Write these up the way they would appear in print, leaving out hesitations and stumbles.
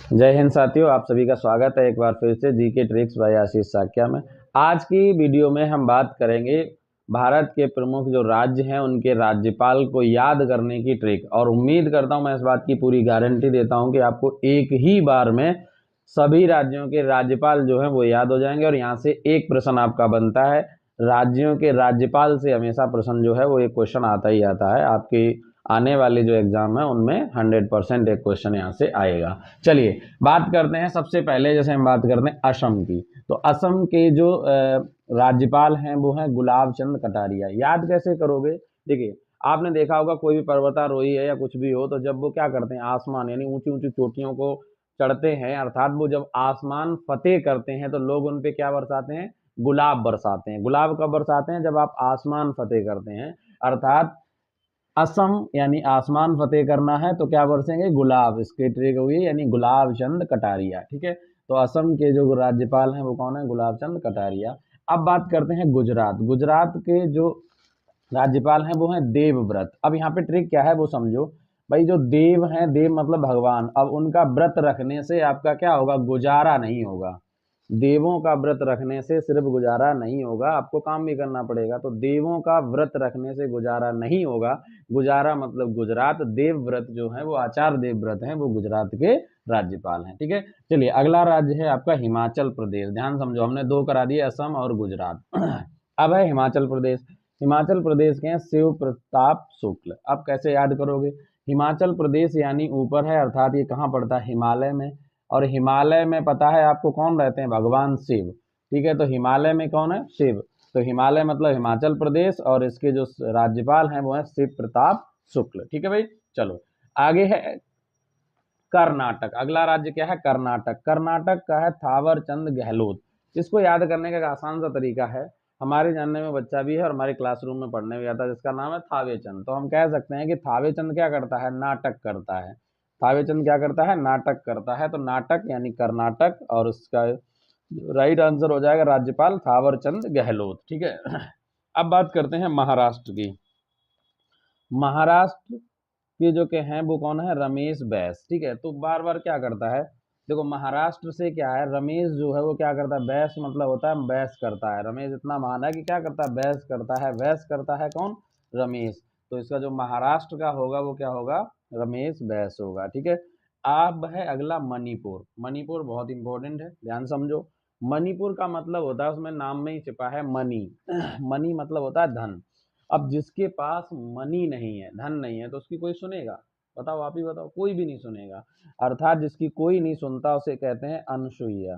जय हिंद साथियों, आप सभी का स्वागत है एक बार फिर से जीके ट्रिक्स बाय आशीष साक्या में। आज की वीडियो में हम बात करेंगे भारत के प्रमुख जो राज्य हैं उनके राज्यपाल को याद करने की ट्रिक। और उम्मीद करता हूं, मैं इस बात की पूरी गारंटी देता हूं कि आपको एक ही बार में सभी राज्यों के राज्यपाल जो हैं वो याद हो जाएंगे। और यहाँ से एक प्रश्न आपका बनता है, राज्यों के राज्यपाल से हमेशा प्रश्न जो है वो एक क्वेश्चन आता ही आता है। आपकी आने वाले जो एग्जाम है उनमें 100% एक क्वेश्चन यहाँ से आएगा। चलिए बात करते हैं। सबसे पहले जैसे हम बात करते हैं असम की, तो असम के जो राज्यपाल हैं वो हैं गुलाब चंद कटारिया। याद कैसे करोगे? देखिए, आपने देखा होगा कोई भी पर्वतारोही है या कुछ भी हो, तो जब वो क्या करते हैं, आसमान यानी ऊंची ऊंची चोटियों को चढ़ते हैं, अर्थात वो जब आसमान फतेह करते हैं तो लोग उन पे क्या बरसाते हैं? गुलाब बरसाते हैं। गुलाब कब बरसाते हैं? जब आप आसमान फतेह करते हैं। अर्थात असम यानी आसमान फतेह करना है तो क्या बरसेंगे? गुलाब। इसकी ट्रिक हुई यानी गुलाब चंद कटारिया। ठीक है, तो असम के जो राज्यपाल हैं वो कौन है? गुलाब चंद कटारिया। अब बात करते हैं गुजरात। गुजरात के जो राज्यपाल हैं वो हैं देवव्रत। अब यहाँ पे ट्रिक क्या है वो समझो भाई। जो देव हैं, देव मतलब भगवान, अब उनका व्रत रखने से आपका क्या होगा? गुजारा नहीं होगा। देवों का व्रत रखने से सिर्फ गुजारा नहीं होगा, आपको काम भी करना पड़ेगा। तो देवों का व्रत रखने से गुजारा नहीं होगा। गुजारा मतलब गुजरात। देव व्रत जो है वो आचार्य देवव्रत हैं, वो गुजरात के राज्यपाल हैं। ठीक है, चलिए अगला राज्य है आपका हिमाचल प्रदेश। ध्यान समझो, हमने दो करा दिए, असम और गुजरात। अब है हिमाचल प्रदेश। हिमाचल प्रदेश के हैं शिव प्रताप शुक्ल। अब कैसे याद करोगे? हिमाचल प्रदेश यानी ऊपर है, अर्थात ये कहाँ पड़ता है? हिमालय में। और हिमालय में पता है आपको कौन रहते हैं? भगवान शिव। ठीक है, तो हिमालय में कौन है? शिव। तो हिमालय मतलब हिमाचल प्रदेश, और इसके जो राज्यपाल हैं वो हैं शिव प्रताप शुक्ल। ठीक है भाई, चलो आगे है कर्नाटक। अगला राज्य क्या है? कर्नाटक। कर्नाटक का है थावर चंद गहलोत। इसको याद करने का एक आसान सा तरीका है, हमारे जानने में बच्चा भी है और हमारे क्लासरूम में पढ़ने भी आता है, जिसका नाम है थावे चंद। तो हम कह सकते हैं कि थावे चंद क्या करता है? नाटक करता है। थावे चंद क्या करता है? नाटक करता है। तो नाटक यानी कर्नाटक, और उसका राइट आंसर हो जाएगा राज्यपाल थावर चंद गहलोत। ठीक है, अब बात करते हैं महाराष्ट्र की। महाराष्ट्र के जो के हैं वो कौन है? रमेश बैस। ठीक है, तो बार बार क्या करता है? देखो, महाराष्ट्र से क्या है, रमेश जो है वो क्या करता है? बैस मतलब होता है बैस करता है। रमेश इतना महान है कि क्या करता है? बैस करता है। बैस करता है कौन? रमेश। तो इसका जो महाराष्ट्र का होगा वो क्या होगा? रमेश बैस होगा। ठीक है, अब है अगला मणिपुर। मणिपुर बहुत इंपॉर्टेंट है, ध्यान समझो। मणिपुर का मतलब होता है, उसमें नाम में ही छिपा है मनी। मनी मतलब होता है धन। अब जिसके पास मनी नहीं है, धन नहीं है, तो उसकी कोई सुनेगा? बताओ, आप ही बताओ, कोई भी नहीं सुनेगा। अर्थात जिसकी कोई नहीं सुनता उसे कहते हैं अनसुईया।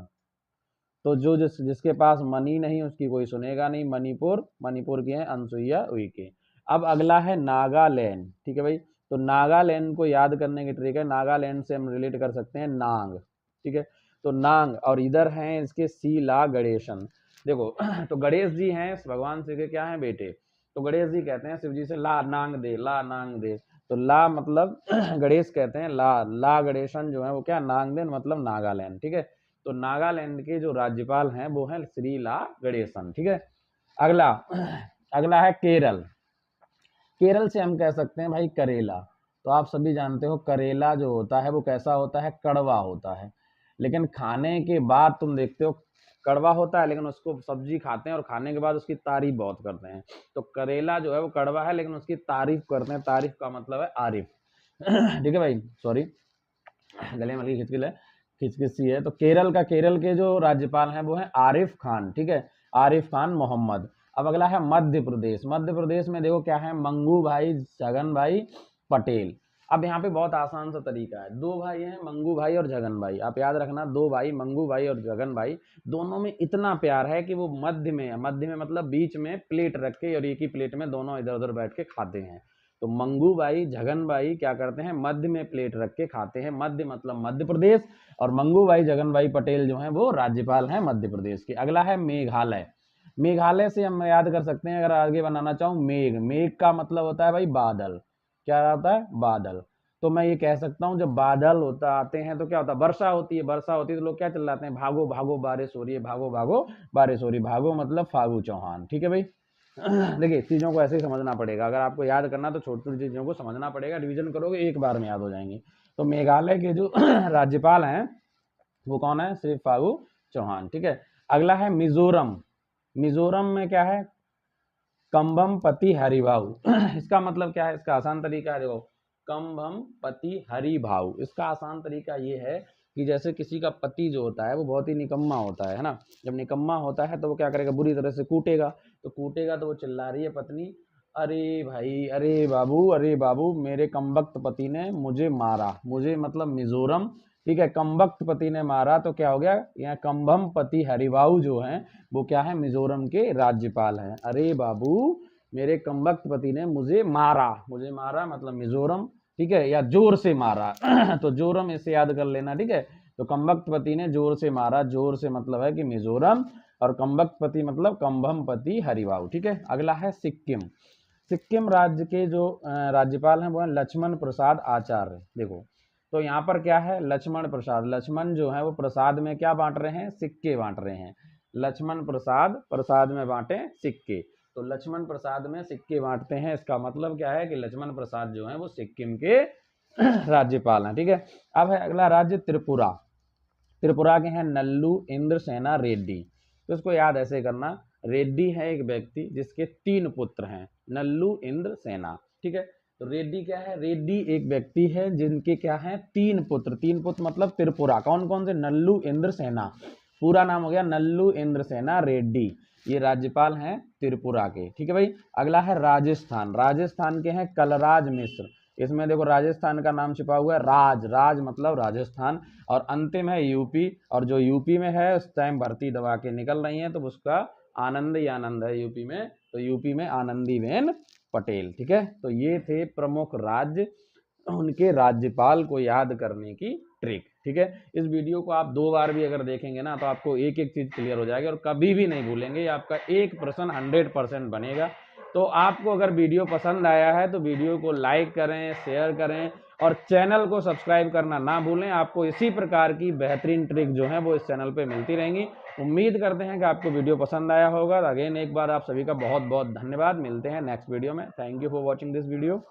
तो जो जिसके पास मनी नहीं उसकी कोई सुनेगा नहीं। मणिपुर, मणिपुर की है अनसुईया उइके। अब अगला है नागालैंड। ठीक है भाई, तो नागालैंड को याद करने की ट्रिक है। नागालैंड से हम रिलेट कर सकते हैं नांग। ठीक है, तो नांग, और इधर हैं इसके शीला गणेशन। देखो तो गणेश जी हैं भगवान शिव के क्या हैं? बेटे। तो गणेश जी कहते हैं शिव जी से ला नांग दे, ला नांग दे। तो ला मतलब गणेश कहते हैं ला, ला गणेशन जो है वो क्या? नांग दे मतलब नागालैंड। ठीक है, तो नागालैंड के जो राज्यपाल हैं वो हैं श्री ला गणेशन। ठीक है, अगला अगला है केरल। केरल से हम कह सकते हैं भाई करेला। तो आप सभी जानते हो करेला जो होता है वो कैसा होता है? कड़वा होता है। लेकिन खाने के बाद तुम देखते हो कड़वा होता है, लेकिन उसको सब्जी खाते हैं और खाने के बाद उसकी तारीफ बहुत करते हैं। तो करेला जो है वो कड़वा है लेकिन उसकी तारीफ करते हैं। तारीफ का मतलब है आरिफ। ठीक है भाई, सॉरी गले में हल्की खिचखिची है। तो केरल के जो राज्यपाल हैं वो हैं आरिफ खान। ठीक है, आरिफ खान मोहम्मद। अब अगला है मध्य प्रदेश। मध्य प्रदेश में देखो क्या है? मंगू भाई छगन भाई पटेल। अब यहाँ पे बहुत आसान सा तरीका है, दो भाई हैं मंगू भाई और जगन भाई। आप याद रखना, दो भाई मंगू भाई और जगन भाई, दोनों में इतना प्यार है कि वो मध्य में है। मध्य में मतलब बीच में प्लेट रख के, और एक ही प्लेट में दोनों इधर उधर बैठ के खाते हैं। तो मंगू भाई झगन भाई क्या करते हैं? मध्य में प्लेट रख के खाते हैं। मध्य मतलब मध्य प्रदेश, और मंगू भाई जगन भाई पटेल जो हैं वो राज्यपाल हैं मध्य प्रदेश के। अगला है मेघालय। मेघालय से हम याद कर सकते हैं, अगर आगे बनाना चाहूँ, मेघ। मेघ का मतलब होता है भाई बादल। क्या होता है? बादल। तो मैं ये कह सकता हूँ जब बादल होता आते हैं तो क्या होता है? वर्षा होती है। वर्षा होती है तो लोग क्या चिल्लाते हैं? भागो भागो बारिश हो रही है, भागो भागो बारिश हो रही है। भागो मतलब फागू चौहान। ठीक है भाई, देखिए चीज़ों को ऐसे ही समझना पड़ेगा, अगर आपको याद करना तो छोटी छोटी चीज़ों को समझना पड़ेगा, रिवीजन करोगे एक बार में याद हो जाएंगे। तो मेघालय के जो राज्यपाल हैं वो कौन है? श्री फागू चौहान। ठीक है, अगला है मिजोरम। मिजोरम में क्या है? कम्बम पति हरिभाऊ। इसका मतलब क्या है? इसका आसान तरीका है, देखो कम्बम पति हरिभाऊ, इसका आसान तरीका ये है कि जैसे किसी का पति जो होता है वो बहुत ही निकम्मा होता है ना, जब निकम्मा होता है तो वो क्या करेगा? बुरी तरह से कूटेगा, तो कूटेगा तो वो चिल्ला रही है पत्नी, अरे भाई, अरे बाबू मेरे कमबख्त पति ने मुझे मारा, मुझे मतलब मिजोरम, ठीक है, कमबख्त पति ने मारा, तो क्या हो गया? यहाँ कम्बम पति हरिभाऊ जो हैं वो क्या है? मिजोरम के राज्यपाल हैं। अरे बाबू मेरे कमबख्त पति ने मुझे मारा, मुझे मारा मतलब मिजोरम, ठीक है, या जोर से मारा तो जोरम इसे याद कर लेना, ठीक है। तो कमबख्त पति ने जोर से मारा, जोर से मतलब है कि मिजोरम, और कमबख्त पति मतलब कम्बम पति हरिभाऊ। ठीक है, अगला है सिक्किम। सिक्किम राज्य के जो राज्यपाल हैं वो हैं लक्ष्मण प्रसाद आचार्य। देखो तो यहाँ पर क्या है? लक्ष्मण प्रसाद, लक्ष्मण जो है वो प्रसाद में क्या बांट रहे हैं? सिक्के बांट रहे हैं। लक्ष्मण प्रसाद, प्रसाद में बांटे सिक्के, तो लक्ष्मण प्रसाद में सिक्के बांटते हैं, इसका मतलब क्या है कि लक्ष्मण प्रसाद जो है वो सिक्किम के राज्यपाल हैं। ठीक है, अब है अगला राज्य त्रिपुरा। त्रिपुरा के हैं नल्लू इंद्रसेना रेड्डी। तो इसको याद ऐसे करना, रेड्डी है एक व्यक्ति जिसके 3 पुत्र हैं, नल्लू इंद्र सेना। ठीक है, तो रेड्डी क्या है? रेड्डी एक व्यक्ति है जिनके क्या है? 3 पुत्र। 3 पुत्र मतलब त्रिपुरा, कौन कौन से? नल्लू इंद्र सेना, पूरा नाम हो गया नल्लू इंद्र सेना रेड्डी, ये राज्यपाल हैं त्रिपुरा के। ठीक है भाई, अगला है राजस्थान। राजस्थान के हैं कलराज मिश्र। इसमें देखो राजस्थान का नाम छिपा हुआ है, राज, राज मतलब राजस्थान, और अंतिम है यूपी, और जो यूपी में है उस टाइम भर्ती दबा के निकल रही है तो उसका आनंद ही आनंद है यूपी में, तो यूपी में आनंदीबेन पटेल। ठीक है, तो ये थे प्रमुख राज्य, उनके राज्यपाल को याद करने की ट्रिक। ठीक है, इस वीडियो को आप 2 बार भी अगर देखेंगे ना तो आपको एक एक चीज क्लियर हो जाएगी और कभी भी नहीं भूलेंगे, आपका एक प्रश्न 100% बनेगा। तो आपको अगर वीडियो पसंद आया है तो वीडियो को लाइक करें, शेयर करें, और चैनल को सब्सक्राइब करना ना भूलें। आपको इसी प्रकार की बेहतरीन ट्रिक जो है वो इस चैनल पे मिलती रहेंगी। उम्मीद करते हैं कि आपको वीडियो पसंद आया होगा। अगेन एक बार आप सभी का बहुत बहुत धन्यवाद। मिलते हैं नेक्स्ट वीडियो में। Thank you for watching this video.